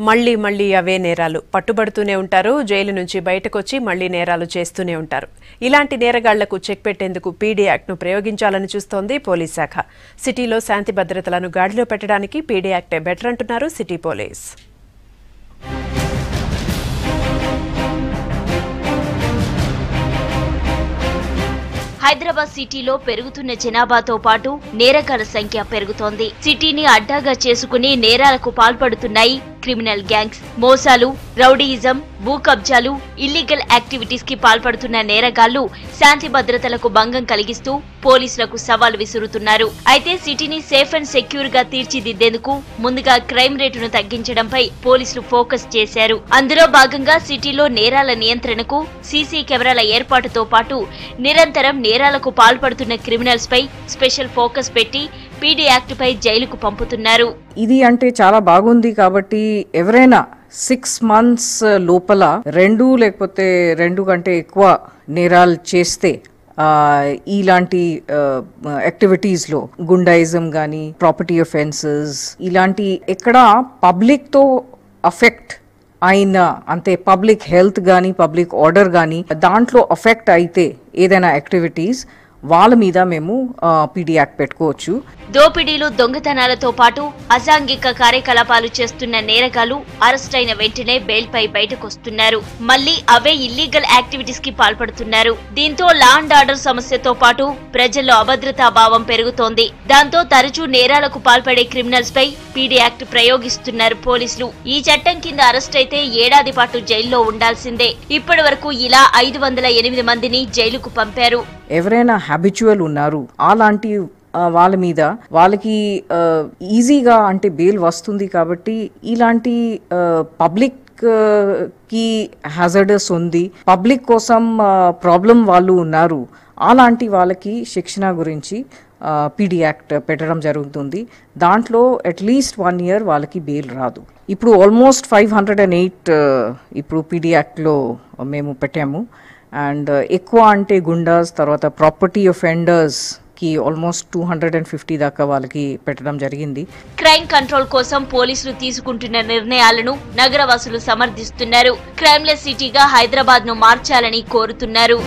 మళ్ళీ మళ్ళీ అవే నేరాలు పట్టుబడుతూనే ఉంటారు. జైలు నుంచి బయటకొచ్చి మళ్ళీ నేరాలు చేస్తూనే ఉంటారు. ఇలాంటి నేరగాళ్లకు చెక్ పెట్టేందుకు పీడీ యాక్ట్ను ప్రయోగించాలని చూస్తోంది పోలీస్ శాఖ. సిటీలో శాంతి భద్రతలను గాడిలో పెట్టడానికి పీడీ యాక్టే బెటర్ అంటున్నారు సిటీ పోలీస్. హైదరాబాద్ సిటీలో పెరుగుతున్న జనాభాతో పాటు నేరగాళ్ల సంఖ్య పెరుగుతోంది. సిటీని అడ్డాగా చేసుకుని నేరాలకు పాల్పడుతున్నాయి క్రిమినల్ గ్యాంగ్స్. మోసాలు, రౌడీయిజం, భూ కబ్జాలు, ఇల్లీగల్ యాక్టివిటీస్ కి పాల్పడుతున్న నేరగాళ్లు శాంతి భద్రతలకు భంగం కలిగిస్తూ పోలీసులకు సవాల్ విసురుతున్నారు. అయితే సిటీని సేఫ్ అండ్ సెక్యూర్ గా తీర్చిదిద్దేందుకు ముందుగా క్రైమ్ రేటును తగ్గించడంపై పోలీసులు ఫోకస్ చేశారు. అందులో భాగంగా సిటీలో నేరాల నియంత్రణకు సీసీ కెమెరాల ఏర్పాటుతో పాటు నిరంతరం నేరాలకు పాల్పడుతున్న క్రిమినల్స్ పై స్పెషల్ ఫోకస్ పెట్టి పీడీ యాక్ట్ పై జైలుకు పంపుతున్నారు. ఇది అంటే చాలా బాగుంది కాబట్టి ఎవరైనా 6 months లోపల 2 లేకపోతే 2 కంటే ఎక్కువ నేరాలు చేస్తే ఇలాంటి యాక్టివిటీస్లో గుండాయిజం కానీ ప్రాపర్టీ ఒఫెన్సెస్ ఇలాంటి ఎక్కడ పబ్లిక్తో అఫెక్ట్ అయిన అంటే పబ్లిక్ హెల్త్ కానీ పబ్లిక్ ఆర్డర్ కానీ దాంట్లో అఫెక్ట్ అయితే ఏదైనా యాక్టివిటీస్ వాళ్ళ మీద మేము పీడీ యాక్ట్ పెట్టుకోవచ్చు. దోపిడీలు, దొంగతనాలతో పాటు అసాంఘిక కార్యకలాపాలు చేస్తున్న నేరగాళ్లు అరెస్ట్ అయిన వెంటనే బెయిల్ పై బయటకొస్తున్నారు. మళ్లీ అవే ఇల్లీగల్ యాక్టివిటీస్ కి పాల్పడుతున్నారు. దీంతో లా అండ్ ఆర్డర్ సమస్యతో పాటు ప్రజల్లో అభద్రతా భావం పెరుగుతోంది. దాంతో తరచూ నేరాలకు పాల్పడే క్రిమినల్స్ పై పీడీ యాక్ట్ ప్రయోగిస్తున్నారు పోలీసులు. ఈ చట్టం కింద అరెస్ట్ అయితే ఏడాది పాటు జైల్లో ఉండాల్సిందే. ఇప్పటి వరకు ఇలా 508 మందిని జైలుకు పంపారు. ఎవరైనా హ్యాబిచువల్ ఉన్నారు అలాంటి వాళ్ళ మీద వాళ్ళకి ఈజీగా అంటే బెయిల్ వస్తుంది కాబట్టి ఇలాంటి పబ్లిక్ కి హ్యాజర్డస్ ఉంది, పబ్లిక్ కోసం ప్రాబ్లం వాళ్ళు ఉన్నారు అలాంటి వాళ్ళకి శిక్షణ గురించి పీడీ యాక్ట్ పెట్టడం జరుగుతుంది. దాంట్లో అట్లీస్ట్ 1 year వాళ్ళకి బెయిల్ రాదు. ఇప్పుడు ఆల్మోస్ట్ 508 ఇప్పుడు పీడీ యాక్ట్లో మేము పెట్టాము. అండ్ ఎక్కువ అంటే గుండాస్, తర్వాత ప్రాపర్టీ ఒఫెండర్స్ కి ఆల్మోస్ట్ 250 దాకా వాళ్ళకి పెట్టడం జరిగింది. క్రైమ్ కంట్రోల్ కోసం పోలీసులు తీసుకుంటున్న నిర్ణయాలను నగరవాసులు సమర్థిస్తున్నారు. క్రైమ్లెస్ సిటీగా హైదరాబాద్ ను మార్చాలని కోరుతున్నారు.